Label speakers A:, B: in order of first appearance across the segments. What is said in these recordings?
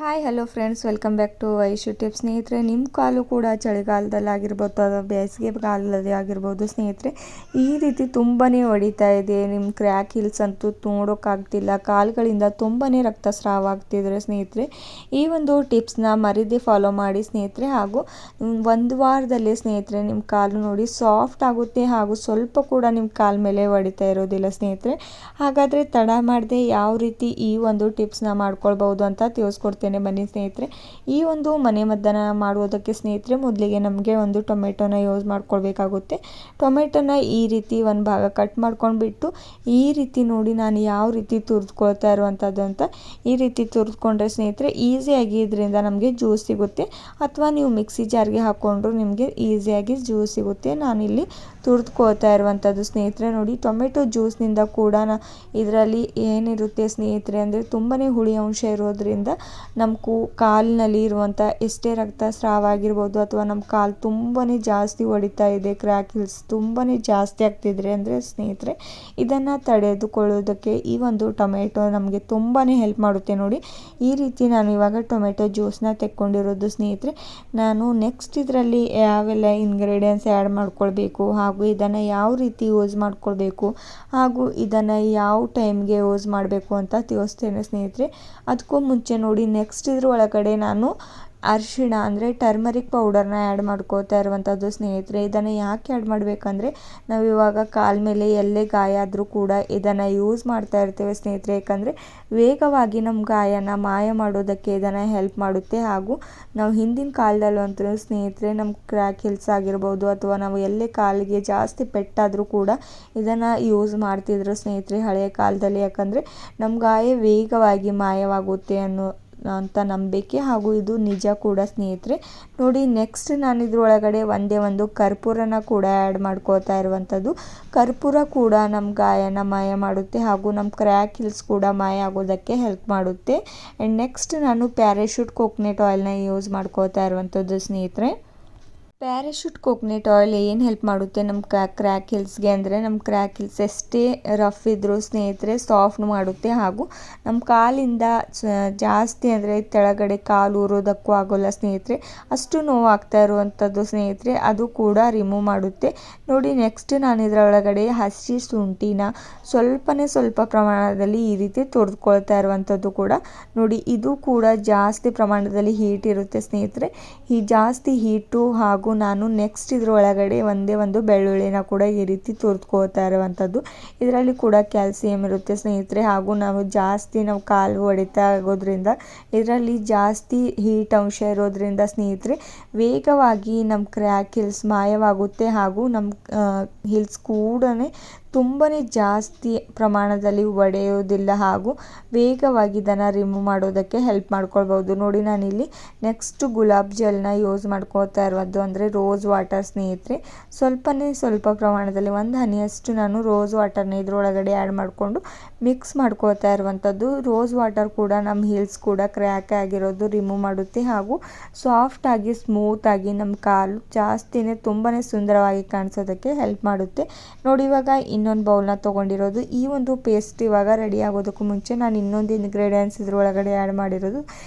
A: Hi hello friends, welcome back to Aishu tips. ಸ್ನೇಹಿತರೆ, ನಿಮ್ಮ ಕಾಲು ಕೂಡ ಚಳಿಗಾಲದಲ್ಲಿ ಆಗಿರ್ಬೋದು ಅಥವಾ ಬೇಸಿಗೆ ಕಾಲದಲ್ಲಿ ಆಗಿರ್ಬೋದು ಸ್ನೇಹಿತರೆ, ಈ ರೀತಿ ತುಂಬಾ ಹೊಡಿತಾ ಇದೆ. ನಿಮ್ಮ ಕ್ರ್ಯಾಕ್ ಹಿಲ್ಸ್ ಅಂತೂ ನೋಡೋಕ್ಕಾಗ್ತಿಲ್ಲ, ಕಾಲುಗಳಿಂದ ತುಂಬಾ ರಕ್ತಸ್ರಾವ ಆಗ್ತಿದ್ರೆ ಸ್ನೇಹಿತರೆ, ಈ ಒಂದು ಟಿಪ್ಸ್ನ ಮರೀದೆ ಫಾಲೋ ಮಾಡಿ ಸ್ನೇಹಿತರೆ. ಹಾಗೂ ಒಂದು ವಾರದಲ್ಲಿ ಸ್ನೇಹಿತರೆ ನಿಮ್ಮ ಕಾಲು ನೋಡಿ ಸಾಫ್ಟ್ ಆಗುತ್ತೆ ಹಾಗೂ ಸ್ವಲ್ಪ ಕೂಡ ನಿಮ್ಮ ಕಾಲ ಮೇಲೆ ಹೊಡಿತಾ ಇರೋದಿಲ್ಲ ಸ್ನೇಹಿತರೆ. ಹಾಗಾದರೆ ತಡ ಮಾಡದೆ ಯಾವ ರೀತಿ ಈ ಒಂದು ಟಿಪ್ಸ್ನ ಮಾಡ್ಕೊಳ್ಬೋದು ಅಂತ ತಿಳಿಸ್ಕೊಡ್ತೀನಿ ಬನ್ನಿ ಸ್ನೇಹಿತರೆ. ಈ ಒಂದು ಮನೆಮದ್ದನ್ನು ಮಾಡುವುದಕ್ಕೆ ಸ್ನೇಹಿತರೆ, ಮೊದಲಿಗೆ ನಮಗೆ ಒಂದು ಟೊಮೆಟೊನ ಯೂಸ್ ಮಾಡ್ಕೊಳ್ಬೇಕಾಗುತ್ತೆ. ಟೊಮೆಟೊನ ಈ ರೀತಿ ಒಂದು ಭಾಗ ಕಟ್ ಮಾಡ್ಕೊಂಡ್ಬಿಟ್ಟು ಈ ರೀತಿ ನೋಡಿ ನಾನು ಯಾವ ರೀತಿ ತುರಿದ್ಕೊಳ್ತಾ ಇರುವಂಥದ್ದು ಅಂತ ಈ ರೀತಿ ತುರಿದ್ಕೊಂಡ್ರೆ ಸ್ನೇಹಿತರೆ ಈಸಿಯಾಗಿ ಇದರಿಂದ ನಮಗೆ ಜ್ಯೂಸ್ ಸಿಗುತ್ತೆ. ಅಥವಾ ನೀವು ಮಿಕ್ಸಿ ಜಾರ್ಗೆ ಹಾಕ್ಕೊಂಡ್ರು ನಿಮಗೆ ಈಸಿಯಾಗಿ ಜ್ಯೂಸ್ ಸಿಗುತ್ತೆ. ನಾನಿಲ್ಲಿ ತುರಿದ್ಕೊಳ್ತಾ ಇರುವಂಥದ್ದು ಸ್ನೇಹಿತರೆ. ನೋಡಿ, ಟೊಮೆಟೊ ಜ್ಯೂಸ್ನಿಂದ ಕೂಡ ಇದರಲ್ಲಿ ಏನಿರುತ್ತೆ ಸ್ನೇಹಿತರೆ ಅಂದರೆ ತುಂಬಾ ಹುಳಿ ಅಂಶ ಇರೋದ್ರಿಂದ ನಮ್ಮ ಕಾಲಿನಲ್ಲಿ ಇರುವಂಥ ಎಷ್ಟೇ ರಕ್ತಸ್ರಾವ ಆಗಿರ್ಬೋದು ಅಥವಾ ನಮ್ಮ ಕಾಲು ತುಂಬಾ ಜಾಸ್ತಿ ಹೊಡಿತಾ ಇದೆ, ಕ್ರ್ಯಾಕ್ ಹಿಲ್ಸ್ ತುಂಬಾ ಜಾಸ್ತಿ ಆಗ್ತಿದ್ರೆ ಅಂದರೆ ಸ್ನೇಹಿತರೆ, ಇದನ್ನು ತಡೆದುಕೊಳ್ಳೋದಕ್ಕೆ ಈ ಒಂದು ಟೊಮೆಟೊ ನಮಗೆ ತುಂಬಾ ಹೆಲ್ಪ್ ಮಾಡುತ್ತೆ. ನೋಡಿ, ಈ ರೀತಿ ನಾನು ಇವಾಗ ಟೊಮೆಟೊ ಜ್ಯೂಸನ್ನ ತೆಕ್ಕೊಂಡಿರೋದು ಸ್ನೇಹಿತರೆ. ನಾನು ನೆಕ್ಸ್ಟ್ ಇದರಲ್ಲಿ ಯಾವೆಲ್ಲ ಇಂಗ್ರೀಡಿಯೆಂಟ್ಸ್ ಆ್ಯಡ್ ಮಾಡ್ಕೊಳ್ಬೇಕು ಹಾಗೂ ಇದನ್ನು ಯಾವ ರೀತಿ ಯೂಸ್ ಮಾಡ್ಕೊಳ್ಬೇಕು ಹಾಗೂ ಇದನ್ನು ಯಾವ ಟೈಮ್ಗೆ ಯೂಸ್ ಮಾಡಬೇಕು ಅಂತ ತಿಳಿಸ್ತೇನೆ ಸ್ನೇಹಿತರೆ. ಅದಕ್ಕೂ ಮುಂಚೆ ನೋಡಿ, ನೆಕ್ಸ್ಟ್ ಇದ್ರ ಒಳಗಡೆ ನಾನು ಅರಿಶಿಣ ಅಂದರೆ ಟರ್ಮರಿಕ್ ಪೌಡರ್ನ ಆ್ಯಡ್ ಮಾಡ್ಕೋತಾ ಇರುವಂಥದ್ದು ಸ್ನೇಹಿತರೆ. ಇದನ್ನು ಯಾಕೆ ಆ್ಯಡ್ ಮಾಡಬೇಕಂದ್ರೆ, ನಾವು ಇವಾಗ ಕಾಲ ಮೇಲೆ ಎಲ್ಲೇ ಗಾಯ ಆದರೂ ಕೂಡ ಇದನ್ನು ಯೂಸ್ ಮಾಡ್ತಾ ಇರ್ತೇವೆ ಸ್ನೇಹಿತರೆ. ಯಾಕಂದರೆ ವೇಗವಾಗಿ ನಮ್ಮ ಗಾಯನ ಮಾಯ ಮಾಡೋದಕ್ಕೆ ಇದನ್ನು ಹೆಲ್ಪ್ ಮಾಡುತ್ತೆ. ಹಾಗೂ ನಾವು ಹಿಂದಿನ ಕಾಲದಲ್ಲೂ ಅಂತ ಸ್ನೇಹಿತರೆ, ನಮ್ಮ ಕ್ರ್ಯಾಕ್ ಹಿಲ್ಸ್ ಆಗಿರ್ಬೋದು ಅಥವಾ ನಾವು ಎಲ್ಲೇ ಕಾಲಿಗೆ ಜಾಸ್ತಿ ಪೆಟ್ಟಾದರೂ ಕೂಡ ಇದನ್ನು ಯೂಸ್ ಮಾಡ್ತಿದ್ರು ಸ್ನೇಹಿತರೆ ಹಳೆಯ ಕಾಲದಲ್ಲಿ. ಯಾಕಂದರೆ ನಮ್ಮ ಗಾಯ ವೇಗವಾಗಿ ಮಾಯವಾಗುತ್ತೆ ಅಂತ ನಂಬಿಕೆ, ಹಾಗೂ ಇದು ನಿಜ ಕೂಡ ಸ್ನೇಹಿತರೆ. ನೋಡಿ, ನೆಕ್ಸ್ಟ್ ನಾನು ಇದ್ರೊಳಗಡೆ ಒಂದೇ ಒಂದು ಕರ್ಪೂರನ ಕೂಡ ಆ್ಯಡ್ ಮಾಡ್ಕೋತಾ ಇರುವಂಥದ್ದು. ಕರ್ಪೂರ ಕೂಡ ನಮ್ಮ ಗಾಯನ ಮಾಯ ಮಾಡುತ್ತೆ ಹಾಗೂ ನಮ್ಮ ಕ್ರ್ಯಾಕ್ ಹಿಲ್ಸ್ ಕೂಡ ಮಾಯ ಆಗೋದಕ್ಕೆ ಹೆಲ್ಪ್ ಮಾಡುತ್ತೆ. ಆ್ಯಂಡ್ ನೆಕ್ಸ್ಟ್ ನಾನು ಪ್ಯಾರಾಶೂಟ್ ಕೋಕೋನಟ್ ಆಯಿಲ್ನ ಯೂಸ್ ಮಾಡ್ಕೋತಾ ಇರುವಂಥದ್ದು ಸ್ನೇಹಿತರೆ. ಪ್ಯಾರಾಶೂಟ್ ಕೋಕೋನಟ್ ಆಯಿಲ್ ಏನು ಹೆಲ್ಪ್ ಮಾಡುತ್ತೆ ನಮ್ಮ ಕ್ರ್ಯಾಕ್ ಹಿಲ್ಸ್ಗೆ ಅಂದರೆ, ನಮ್ಮ ಕ್ರ್ಯಾಕ್ ಹಿಲ್ಸ್ ಎಷ್ಟೇ ರಫ್ ಇದ್ದರೂ ಸ್ನೇಹಿತರೆ ಸಾಫ್ಟ್ ಮಾಡುತ್ತೆ. ಹಾಗೂ ನಮ್ಮ ಕಾಲಿಂದ ಜಾಸ್ತಿ ಅಂದರೆ ಕೆಳಗಡೆ ಕಾಲು ಊರೋದಕ್ಕೂ ಆಗೋಲ್ಲ ಸ್ನೇಹಿತರೆ, ಅಷ್ಟು ನೋವು ಆಗ್ತಾ ಇರುವಂಥದ್ದು ಸ್ನೇಹಿತರೆ, ಅದು ಕೂಡ ರಿಮೂವ್ ಮಾಡುತ್ತೆ. ನೋಡಿ, ನೆಕ್ಸ್ಟ್ ನಾನು ಇದರೊಳಗಡೆ ಹಸಿ ಶುಂಠಿನ ಸ್ವಲ್ಪ ಪ್ರಮಾಣದಲ್ಲಿ ಈ ರೀತಿ ತುರಿದ್ಕೊಳ್ತಾ ಇರುವಂಥದ್ದು ಕೂಡ. ನೋಡಿ, ಇದು ಕೂಡ ಜಾಸ್ತಿ ಪ್ರಮಾಣದಲ್ಲಿ ಹೀಟ್ ಇರುತ್ತೆ ಸ್ನೇಹಿತರೆ. ಈ ಜಾಸ್ತಿ ಹೀಟು ಹಾಗೂ ನಾನು ನೆಕ್ಸ್ಟ್ ಇದರೊಳಗಡೆ ಒಂದೇ ಒಂದು ಬೆಳ್ಳುಳ್ಳಿನ ಕೂಡ ಈ ರೀತಿ ತುರಿದ್ಕೊಳ್ತಾ ಇರುವಂಥದ್ದು. ಇದರಲ್ಲಿ ಕೂಡ ಕ್ಯಾಲ್ಸಿಯಂ ಇರುತ್ತೆ ಸ್ನೇಹಿತರೆ. ಹಾಗೂ ನಾವು ಕಾಲು ಹೊಡಿತಾ ಆಗೋದ್ರಿಂದ ಇದರಲ್ಲಿ ಜಾಸ್ತಿ ಹೀಟ್ ಅಂಶ ಇರೋದ್ರಿಂದ ಸ್ನೇಹಿತರೆ ವೇಗವಾಗಿ ನಮ್ಮ ಕ್ರ್ಯಾಕ್ ಹಿಲ್ಸ್ ಮಾಯವಾಗುತ್ತೆ. ಹಾಗೂ ನಮ್ಮ ಹಿಲ್ಸ್ ಕೂಡ ತುಂಬಾ ಜಾಸ್ತಿ ಪ್ರಮಾಣದಲ್ಲಿ ಒಡೆಯೋದಿಲ್ಲ ಹಾಗೂ ವೇಗವಾಗಿ ಇದನ್ನು ರಿಮೂವ್ ಮಾಡೋದಕ್ಕೆ ಹೆಲ್ಪ್ ಮಾಡ್ಕೊಳ್ಬೋದು. ನೋಡಿ, ನಾನಿಲ್ಲಿ ನೆಕ್ಸ್ಟ್ ಗುಲಾಬ್ ಜಲ್ನ ಯೂಸ್ ಮಾಡ್ಕೋತಾ ಇರೋದು ಅಂದರೆ ರೋಸ್ ವಾಟರ್ ಸ್ನೇಹಿತರೆ. ಸ್ವಲ್ಪ ಪ್ರಮಾಣದಲ್ಲಿ ಒಂದು ಹನಿಯಷ್ಟು ನಾನು ರೋಸ್ ವಾಟರ್ನ ಇದರೊಳಗಡೆ ಆ್ಯಡ್ ಮಾಡಿಕೊಂಡು ಮಿಕ್ಸ್ ಮಾಡ್ಕೋತಾ ಇರುವಂಥದ್ದು. ರೋಸ್ ವಾಟರ್ ಕೂಡ ನಮ್ಮ ಹಿಲ್ಸ್ ಕೂಡ ಕ್ರ್ಯಾಕ್ ಆಗಿರೋದು ರಿಮೂವ್ ಮಾಡುತ್ತೆ ಹಾಗೂ ಸಾಫ್ಟಾಗಿ ಸ್ಮೂತಾಗಿ ನಮ್ಮ ಕಾಲು ಜಾಸ್ತಿನೇ ತುಂಬಾ ಸುಂದರವಾಗಿ ಕಾಣಿಸೋದಕ್ಕೆ ಹೆಲ್ಪ್ ಮಾಡುತ್ತೆ. ನೋಡಿ, ಇವಾಗ ಇನ್ನೊಂದು ಬೌಲ್ನ ತೊಗೊಂಡಿರೋದು. ಈ ಒಂದು ಪೇಸ್ಟ್ ಇವಾಗ ರೆಡಿ ಆಗೋದಕ್ಕೂ ಮುಂಚೆ ನಾನು ಇನ್ನೊಂದು ಇಂಗ್ರೀಡಿಯೆಂಟ್ಸ್ ಇದ್ರೊಳಗಡೆ ಆ್ಯಡ್ ಮಾಡಿರೋದು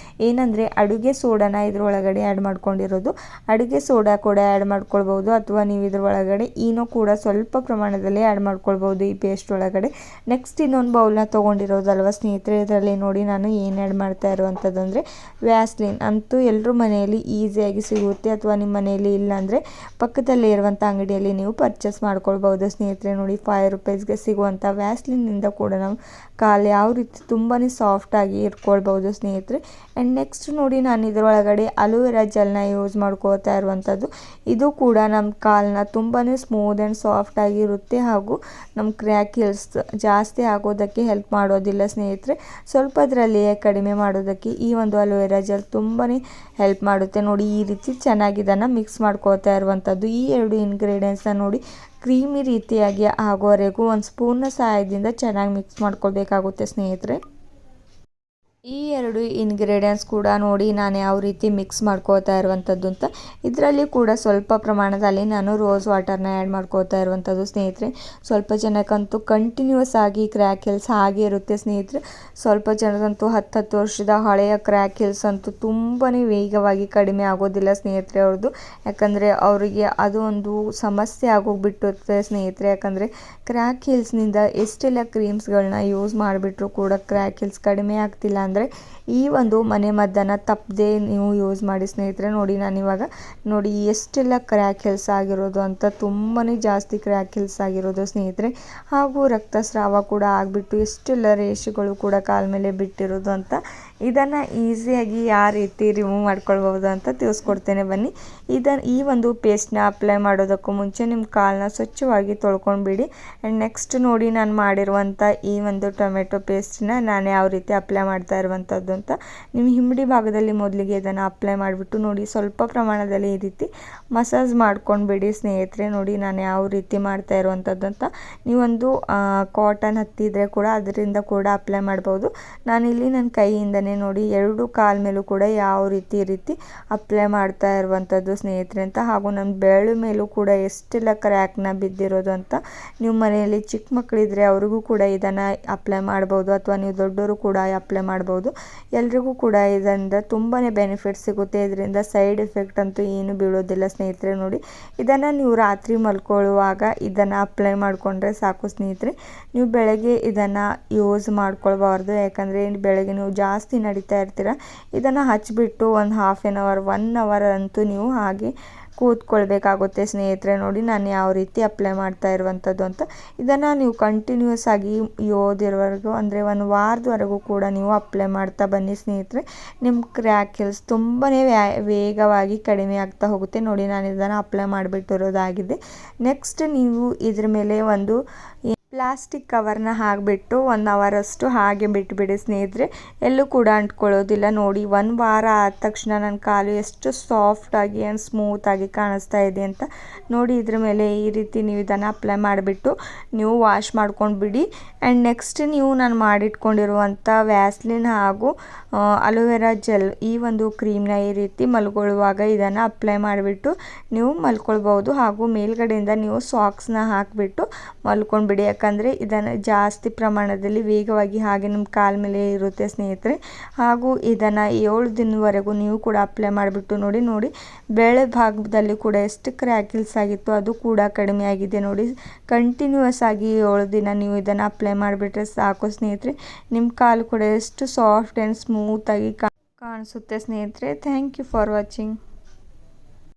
A: ಏನಂದರೆ ಅಡುಗೆ ಸೋಡಾನ ಇದ್ರೊಳಗಡೆ ಆ್ಯಡ್ ಮಾಡ್ಕೊಂಡಿರೋದು. ಅಡುಗೆ ಸೋಡಾ ಕೂಡ ಆ್ಯಡ್ ಮಾಡ್ಕೊಳ್ಬೋದು ಅಥವಾ ನೀವು ಇದ್ರೊಳಗಡೆ ಈನೋ ಕೂಡ ಸ್ವಲ್ಪ ಪ್ರಮಾಣದಲ್ಲಿ ಆ್ಯಡ್ ಮಾಡ್ಕೊಳ್ಬೋದು ಈ ಪೇಸ್ಟ್ ಒಳಗಡೆ. ನೆಕ್ಸ್ಟ್ ಇನ್ನೊಂದು ಬೌಲ್ನ ತೊಗೊಂಡಿರೋದಲ್ವ ಸ್ನೇಹಿತರೆ. ಇದರಲ್ಲಿ ನೋಡಿ ನಾನು ಏನು ಆ್ಯಡ್ ಮಾಡ್ತಾ ಇರುವಂಥದ್ದು ಅಂದರೆ ವ್ಯಾಸ್ಲಿನ್ ಅಂತೂ ಎಲ್ಲರೂ ಮನೆಯಲ್ಲಿ ಈಸಿಯಾಗಿ ಸಿಗುತ್ತೆ, ಅಥವಾ ನಿಮ್ಮ ಮನೆಯಲ್ಲಿ ಇಲ್ಲಾಂದರೆ ಪಕ್ಕದಲ್ಲೇ ಇರುವಂಥ ಅಂಗಡಿಯಲ್ಲಿ ನೀವು ಪರ್ಚೇಸ್ ಮಾಡ್ಕೊಳ್ಬೋದು ಸ್ನೇಹಿತರೆ. ನೋಡಿ, 5 ರೂಪೀಸ್ಗೆ ಸಿಗುವಂಥ ವ್ಯಾಸ್ಲಿನ್ನಿಂದ ಕೂಡ ನಾವು ಕಾಲು ಯಾವ ರೀತಿ ತುಂಬಾ ಸಾಫ್ಟಾಗಿ ಇಟ್ಕೊಳ್ಬೋದು ಸ್ನೇಹಿತರೆ. ಆ್ಯಂಡ್ ನೆಕ್ಸ್ಟ್ ನೋಡಿ, ನಾನು ಇದರೊಳಗಡೆ ಅಲೋವೆರಾ ಜೆಲ್ನ ಯೂಸ್ ಮಾಡ್ಕೋತಾ ಇರುವಂಥದ್ದು. ಇದು ಕೂಡ ನಮ್ಮ ಕಾಲನ್ನ ತುಂಬಾ ಸ್ಮೂತ್ ಆ್ಯಂಡ್ ಸಾಫ್ಟಾಗಿ ಇರುತ್ತೆ ಹಾಗೂ ನಮ್ಮ ಕ್ರ್ಯಾಕ್ ಹಿಲ್ಸ್ ಜಾಸ್ತಿ ಆಗೋದಕ್ಕೆ ಹೆಲ್ಪ್ ಮಾಡೋದಿಲ್ಲ ಸ್ನೇಹಿತರೆ. ಸ್ವಲ್ಪದರಲ್ಲಿಯೇ ಕಡಿಮೆ ಮಾಡೋದಕ್ಕೆ ಈ ಒಂದು ಅಲೋವೆರಾ ಜೆಲ್ ತುಂಬಾ ಹೆಲ್ಪ್ ಮಾಡುತ್ತೆ. ನೋಡಿ, ಈ ರೀತಿ ಚೆನ್ನಾಗಿ ಇದನ್ನು ಮಿಕ್ಸ್ ಮಾಡ್ಕೋತಾ ಇರುವಂಥದ್ದು. ಈ 2 ಇಂಗ್ರೀಡಿಯೆಂಟ್ಸ್ನ ನೋಡಿ ಕ್ರೀಮಿ ರೀತಿಯಾಗಿ ಆಗೋವರೆಗೂ ಒಂದು ಸ್ಪೂನ್ನ ಸಹಾಯದಿಂದ ಚೆನ್ನಾಗಿ ಮಿಕ್ಸ್ ಮಾಡ್ಕೊಳ್ಬೇಕಾಗುತ್ತೆ ಸ್ನೇಹಿತರೆ. ಈ ಎರಡು ಇಂಗ್ರೀಡಿಯೆಂಟ್ಸ್ ಕೂಡ ನೋಡಿ ನಾನು ಯಾವ ರೀತಿ ಮಿಕ್ಸ್ ಮಾಡ್ಕೋತಾ ಇರುವಂಥದ್ದು ಅಂತ. ಇದರಲ್ಲಿ ಕೂಡ ಸ್ವಲ್ಪ ಪ್ರಮಾಣದಲ್ಲಿ ನಾನು ರೋಸ್ ವಾಟರ್ನ ಆ್ಯಡ್ ಮಾಡ್ಕೋತಾ ಇರುವಂಥದ್ದು ಸ್ನೇಹಿತರೆ. ಸ್ವಲ್ಪ ಜನಕ್ಕಂತೂ ಕಂಟಿನ್ಯೂಸ್ ಆಗಿ ಕ್ರ್ಯಾಕ್ ಹಿಲ್ಸ್ ಹಾಗೆ ಇರುತ್ತೆ ಸ್ನೇಹಿತರೆ. ಸ್ವಲ್ಪ ಜನಕ್ಕಂತೂ 10 ವರ್ಷದ ಹಳೆಯ ಕ್ರ್ಯಾಕ್ ಹಿಲ್ಸ್ ಅಂತೂ ತುಂಬಾ ವೇಗವಾಗಿ ಕಡಿಮೆ ಆಗೋದಿಲ್ಲ ಸ್ನೇಹಿತರೆ ಅವ್ರದ್ದು. ಯಾಕಂದರೆ ಅವರಿಗೆ ಅದು ಒಂದು ಸಮಸ್ಯೆ ಆಗೋಗ್ಬಿಟ್ಟಿರುತ್ತೆ ಸ್ನೇಹಿತರೆ. ಯಾಕಂದರೆ ಕ್ರ್ಯಾಕ್ ಹಿಲ್ಸ್ನಿಂದ ಎಷ್ಟೆಲ್ಲ ಕ್ರೀಮ್ಸ್ಗಳನ್ನ ಯೂಸ್ ಮಾಡಿಬಿಟ್ರೂ ಕೂಡ ಕ್ರ್ಯಾಕ್ ಹಿಲ್ಸ್ ಕಡಿಮೆ ಆಗ್ತಿಲ್ಲ ಅಂದರೆ ಈ ಒಂದು ಮನೆಮದ್ದನ್ನು ತಪ್ಪದೆ ನೀವು ಯೂಸ್ ಮಾಡಿ ಸ್ನೇಹಿತರೆ. ನೋಡಿ ನಾನಿವಾಗ ನೋಡಿ ಎಷ್ಟೆಲ್ಲ ಕ್ರ್ಯಾಕ್ ಹಿಲ್ಸ್ ಆಗಿರೋದು ಅಂತ, ತುಂಬಾ ಜಾಸ್ತಿ ಕ್ರ್ಯಾಕ್ ಹಿಲ್ಸ್ ಆಗಿರೋದು ಸ್ನೇಹಿತರೆ. ಹಾಗೂ ರಕ್ತಸ್ರಾವ ಕೂಡ ಆಗಿಬಿಟ್ಟು ಎಷ್ಟೆಲ್ಲ ರೇಷೆಗಳು ಕೂಡ ಕಾಲ ಮೇಲೆ ಬಿಟ್ಟಿರೋದು ಅಂತ. ಇದನ್ನು ಈಸಿಯಾಗಿ ಯಾವ ರೀತಿ ರಿಮೂವ್ ಮಾಡ್ಕೊಳ್ಬೋದು ಅಂತ ತಿಳಿಸ್ಕೊಡ್ತೇನೆ ಬನ್ನಿ. ಈ ಒಂದು ಪೇಸ್ಟ್ನ ಅಪ್ಲೈ ಮಾಡೋದಕ್ಕೂ ಮುಂಚೆ ನಿಮ್ಮ ಕಾಲನ್ನ ಸ್ವಚ್ಛವಾಗಿ ತೊಳ್ಕೊಂಡ್ಬಿಡಿ. ಆ್ಯಂಡ್ ನೆಕ್ಸ್ಟ್ ನೋಡಿ ನಾನು ಮಾಡಿರುವಂಥ ಈ ಒಂದು ಟೊಮೆಟೊ ಪೇಸ್ಟನ್ನ ನಾನು ಯಾವ ರೀತಿ ಅಪ್ಲೈ ಮಾಡ್ತಾ ಇರುವಂಥದ್ದು ಅಂತ. ನಿಮ್ಮ ಹಿಂಬಡಿ ಭಾಗದಲ್ಲಿ ಮೊದಲಿಗೆ ಇದನ್ನು ಅಪ್ಲೈ ಮಾಡಿಬಿಟ್ಟು ನೋಡಿ ಸ್ವಲ್ಪ ಪ್ರಮಾಣದಲ್ಲಿ ಈ ರೀತಿ ಮಸಾಜ್ ಮಾಡ್ಕೊಂಡ್ಬಿಡಿ ಸ್ನೇಹಿತರೆ. ನೋಡಿ ನಾನು ಯಾವ ರೀತಿ ಮಾಡ್ತಾ ಇರುವಂಥದ್ದು ಅಂತ. ನೀವೊಂದು ಕಾಟನ್ ಹತ್ತಿದ್ರೆ ಕೂಡ ಅದರಿಂದ ಕೂಡ ಅಪ್ಲೈ ಮಾಡ್ಬೋದು. ನಾನಿಲ್ಲಿ ನನ್ನ ಕೈಯಿಂದನೇ ನೋಡಿ 2 ಕಾಲ ಮೇಲೂ ಕೂಡ ಯಾವ ರೀತಿ ಅಪ್ಲೈ ಮಾಡ್ತಾ ಇರುವಂಥದ್ದು ಸ್ನೇಹಿತರೆ ಅಂತ. ಹಾಗೂ ನನ್ನ ಬೆರಳು ಮೇಲೂ ಕೂಡ ಎಷ್ಟೆಲ್ಲ ಕ್ರ್ಯಾಕ್ನ ಬಿದ್ದಿರೋದು ಅಂತ. ನೀವು ಮನೆಯಲ್ಲಿ ಚಿಕ್ಕ ಮಕ್ಕಳಿದ್ರೆ ಅವ್ರಿಗೂ ಕೂಡ ಇದನ್ನು ಅಪ್ಲೈ ಮಾಡ್ಬೋದು, ಅಥವಾ ನೀವು ದೊಡ್ಡವರು ಕೂಡ ಅಪ್ಲೈ ಮಾಡ್ಬೋದು. ಎಲ್ರಿಗೂ ಕೂಡ ಇದರಿಂದ ತುಂಬಾ ಬೆನಿಫಿಟ್ ಸಿಗುತ್ತೆ. ಇದರಿಂದ ಸೈಡ್ ಎಫೆಕ್ಟ್ ಅಂತೂ ಏನು ಬೀಳೋದಿಲ್ಲ ಸ್ನೇಹಿತರೆ. ನೋಡಿ ಇದನ್ನು ನೀವು ರಾತ್ರಿ ಮಲ್ಕೊಳ್ಳುವಾಗ ಇದನ್ನು ಅಪ್ಲೈ ಮಾಡಿಕೊಂಡ್ರೆ ಸಾಕು ಸ್ನೇಹಿತರೆ. ನೀವು ಬೆಳಗ್ಗೆ ಇದನ್ನು ಯೂಸ್ ಮಾಡ್ಕೊಳ್ಬಾರ್ದು. ಯಾಕಂದರೆ ಬೆಳಗ್ಗೆ ನೀವು ಜಾಸ್ತಿ ನಡೀತಾ ಇರ್ತೀರ, ಇದನ್ನು ಹಚ್ಚಿಬಿಟ್ಟು ಒಂದು ಹಾಫ್ ಆನ್ ಅವರ್ 1 ಅವರ್ ಅಂತೂ ನೀವು ಹಾಗೆ ಕೂತ್ಕೊಳ್ಬೇಕಾಗುತ್ತೆ ಸ್ನೇಹಿತರೆ. ನೋಡಿ ನಾನು ಯಾವ ರೀತಿ ಅಪ್ಲೈ ಮಾಡ್ತಾ ಇರುವಂಥದ್ದು ಅಂತ. ಇದನ್ನು ನೀವು ಕಂಟಿನ್ಯೂಸ್ ಆಗಿ ಓದಿರೋವರೆಗೂ ಅಂದರೆ 1 ವಾರದವರೆಗೂ ಕೂಡ ನೀವು ಅಪ್ಲೈ ಮಾಡ್ತಾ ಬನ್ನಿ ಸ್ನೇಹಿತರೆ. ನಿಮ್ಮ ಕ್ರ್ಯಾಕ್ ಹಿಲ್ಸ್ ತುಂಬಾ ವೇಗವಾಗಿ ಕಡಿಮೆ ಆಗ್ತಾ ಹೋಗುತ್ತೆ. ನೋಡಿ ನಾನು ಇದನ್ನು ಅಪ್ಲೈ ಮಾಡಿಬಿಟ್ಟಿರೋದಾಗಿದೆ. ನೆಕ್ಸ್ಟ್ ನೀವು ಇದ್ರ ಮೇಲೆ ಒಂದು ಪ್ಲಾಸ್ಟಿಕ್ ಕವರ್ನ ಹಾಕಿಬಿಟ್ಟು 1 ಅವರಷ್ಟು ಹಾಗೆ ಬಿಟ್ಟುಬಿಡಿ ಸ್ನೇಹಿತರೆ. ಎಲ್ಲೂ ಕೂಡ ಅಂಟ್ಕೊಳ್ಳೋದಿಲ್ಲ. ನೋಡಿ 1 ವಾರ ಆದ ತಕ್ಷಣ ನನ್ನ ಕಾಲು ಎಷ್ಟು ಸಾಫ್ಟಾಗಿ ಆ್ಯಂಡ್ ಸ್ಮೂತಾಗಿ ಕಾಣಿಸ್ತಾ ಇದೆ ಅಂತ. ನೋಡಿ ಇದ್ರ ಮೇಲೆ ಈ ರೀತಿ ನೀವು ಇದನ್ನು ಅಪ್ಲೈ ಮಾಡಿಬಿಟ್ಟು ನೀವು ವಾಶ್ ಮಾಡ್ಕೊಂಡು ಬಿಡಿ. ಆ್ಯಂಡ್ ನೆಕ್ಸ್ಟ್ ನೀವು ನಾನು ಮಾಡಿಟ್ಕೊಂಡಿರುವಂಥ ವ್ಯಾಸ್ಲಿನ್ ಹಾಗೂ ಅಲೋವೆರಾ ಜೆಲ್ ಈ ಒಂದು ಕ್ರೀಮ್ನ ಈ ರೀತಿ ಮಲ್ಕೊಳ್ಳುವಾಗ ಇದನ್ನು ಅಪ್ಲೈ ಮಾಡಿಬಿಟ್ಟು ನೀವು ಮಲ್ಕೊಳ್ಬೋದು. ಹಾಗೂ ಮೇಲ್ಗಡೆಯಿಂದ ನೀವು ಸಾಕ್ಸ್ನ ಹಾಕಿಬಿಟ್ಟು ಮಲ್ಕೊಂಡ್ಬಿಡಿ. ಯಾಕಂದರೆ ಇದನ್ನು ಜಾಸ್ತಿ ಪ್ರಮಾಣದಲ್ಲಿ ವೇಗವಾಗಿ ಹಾಗೆ ನಿಮ್ಮ ಕಾಲ ಮೇಲೆ ಇರುತ್ತೆ ಸ್ನೇಹಿತರೆ. ಹಾಗೂ ಇದನ್ನು 7 ದಿನದವರೆಗೂ ನೀವು ಕೂಡ ಅಪ್ಲೈ ಮಾಡಿಬಿಟ್ಟು ನೋಡಿ ಬೆಳೆ ಭಾಗದಲ್ಲಿ ಕೂಡ ಎಷ್ಟು ಕ್ರ್ಯಾಕ್ ಹಿಲ್ಸ್ ಆಗಿತ್ತು ಅದು ಕೂಡ ಕಡಿಮೆ ಆಗಿದೆ. ನೋಡಿ ಕಂಟಿನ್ಯೂಸ್ ಆಗಿ 7 ದಿನ ನೀವು ಇದನ್ನು ಅಪ್ಲೈ ಮಾಡಿಬಿಟ್ರೆ ಸಾಕು ಸ್ನೇಹಿತರೆ. ನಿಮ್ಮ ಕಾಲು ಕೂಡ ಎಷ್ಟು ಸಾಫ್ಟ್ ಆ್ಯಂಡ್ ಸ್ಮೂತಾಗಿ ಕಾಣಿಸುತ್ತೆ ಸ್ನೇಹಿತರೆ. Thank you for watching.